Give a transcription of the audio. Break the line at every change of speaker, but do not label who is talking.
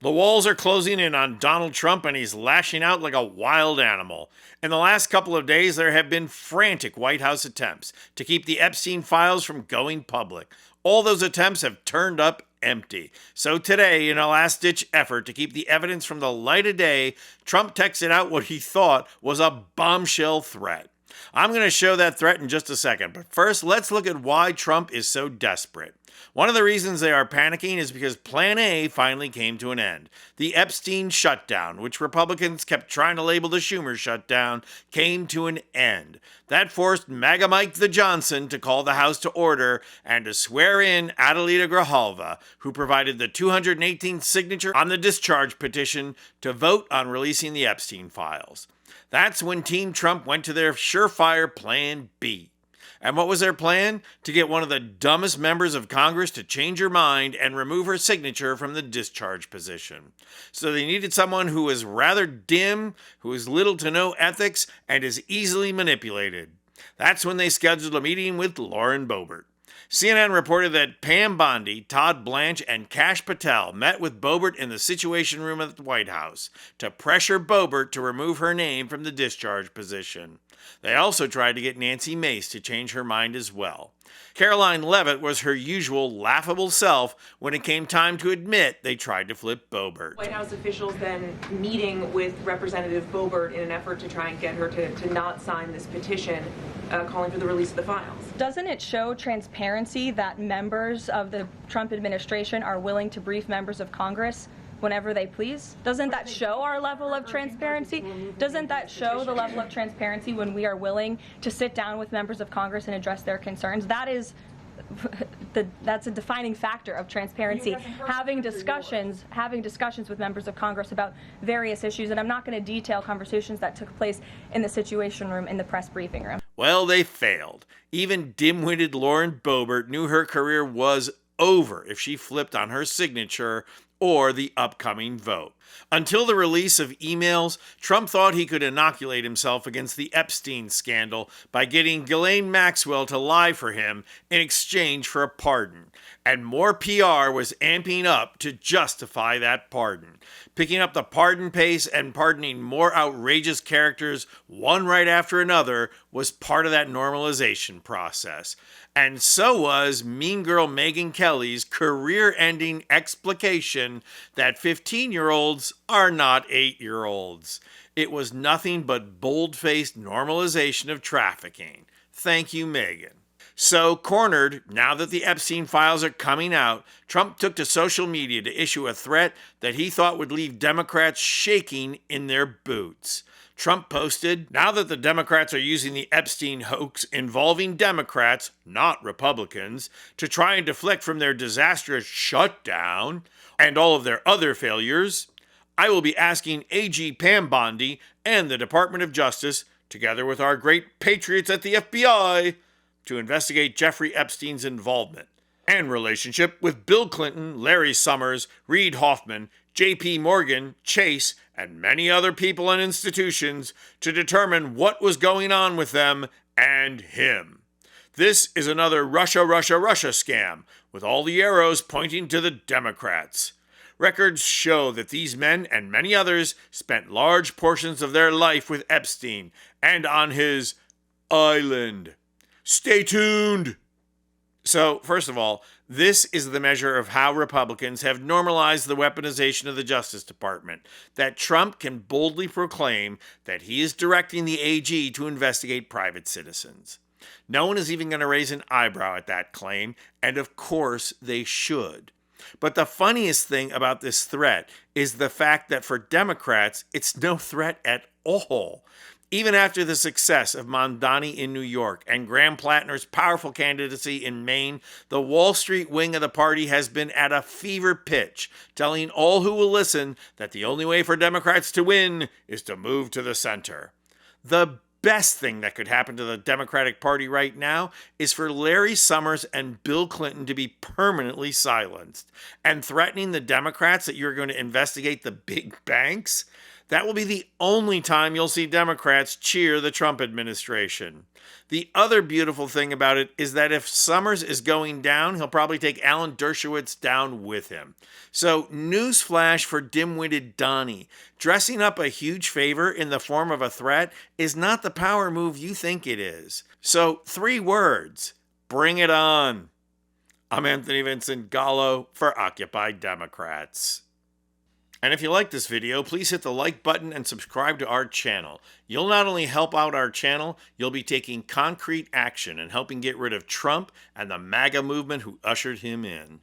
The walls are closing in on Donald Trump, and he's lashing out like a wild animal. In the last couple of days, there have been frantic White House attempts to keep the Epstein files from going public. All those attempts have turned up empty. So today, in a last-ditch effort to keep the evidence from the light of day, Trump texted out what he thought was a bombshell threat. I'm going to show that threat in just a second, but first, let's look at why Trump is so desperate. One of the reasons they are panicking is because Plan A finally came to an end. The Epstein shutdown, which Republicans kept trying to label the Schumer shutdown, came to an end. That forced MAGA Mike the Johnson to call the House to order and to swear in Adelita Grijalva, who provided the 218th signature on the discharge petition to vote on releasing the Epstein files. That's when Team Trump went to their surefire Plan B. And what was their plan? To get one of the dumbest members of Congress to change her mind and remove her signature from the discharge position. So they needed someone who was rather dim, who has little to no ethics, and is easily manipulated. That's when they scheduled a meeting with Lauren Boebert. CNN reported that Pam Bondi, Todd Blanche, and Kash Patel met with Boebert in the Situation Room at the White House to pressure Boebert to remove her name from the discharge position. They also tried to get Nancy Mace to change her mind as well. Caroline Leavitt was her usual laughable self when it came time to admit they tried to flip Boebert.
White House officials then meeting with Representative Boebert in an effort to try and get her to not sign this petition calling for the release of the files.
Doesn't it show transparency that members of the Trump administration are willing to brief members of Congress whenever they please? Doesn't that show our level of transparency? Doesn't that show the level of transparency when we are willing to sit down with members of Congress and address their concerns? That's a defining factor of transparency. Having discussions with members of Congress about various issues, and I'm not going to detail conversations that took place in the Situation Room, in the press briefing room.
Well, they failed. Even dim-witted Lauren Boebert knew her career was over if she flipped on her signature or the upcoming vote. Until the release of emails, Trump thought he could inoculate himself against the Epstein scandal by getting Ghislaine Maxwell to lie for him in exchange for a pardon. And more PR was amping up to justify that pardon. Picking up the pardon pace and pardoning more outrageous characters, one right after another, was part of that normalization process. And so was Mean Girl Megyn Kelly's career-ending explication that 15-year-olds are not 8-year-olds. It was nothing but bold-faced normalization of trafficking. Thank you, Megyn. So, cornered, now that the Epstein files are coming out, Trump took to social media to issue a threat that he thought would leave Democrats shaking in their boots. Trump posted, "Now that the Democrats are using the Epstein hoax involving Democrats, not Republicans, to try and deflect from their disastrous shutdown and all of their other failures, I will be asking AG Pam Bondi and the Department of Justice, together with our great patriots at the FBI, to investigate Jeffrey Epstein's involvement and relationship with Bill Clinton, Larry Summers, Reid Hoffman, J.P. Morgan, Chase, and many other people and institutions to determine what was going on with them and him. This is another Russia, Russia, Russia scam, with all the arrows pointing to the Democrats. Records show that these men and many others spent large portions of their life with Epstein and on his island. Stay tuned." So, first of all, this is the measure of how Republicans have normalized the weaponization of the Justice Department, that Trump can boldly proclaim that he is directing the AG to investigate private citizens. No one is even going to raise an eyebrow at that claim, and of course they should. But the funniest thing about this threat is the fact that for Democrats, it's no threat at all. Even after the success of Mondani in New York and Graham Plattner's powerful candidacy in Maine, the Wall Street wing of the party has been at a fever pitch, telling all who will listen that the only way for Democrats to win is to move to the center. The best thing that could happen to the Democratic Party right now is for Larry Summers and Bill Clinton to be permanently silenced. And threatening the Democrats that you're going to investigate the big banks? That will be the only time you'll see Democrats cheer the Trump administration. The other beautiful thing about it is that if Summers is going down, he'll probably take Alan Dershowitz down with him. So, newsflash for dim-witted Donnie. Dressing up a huge favor in the form of a threat is not the power move you think it is. So, 3 words. Bring it on. I'm Anthony Vincent Gallo for Occupy Democrats. And if you like this video, please hit the like button and subscribe to our channel. You'll not only help out our channel, you'll be taking concrete action and helping get rid of Trump and the MAGA movement who ushered him in.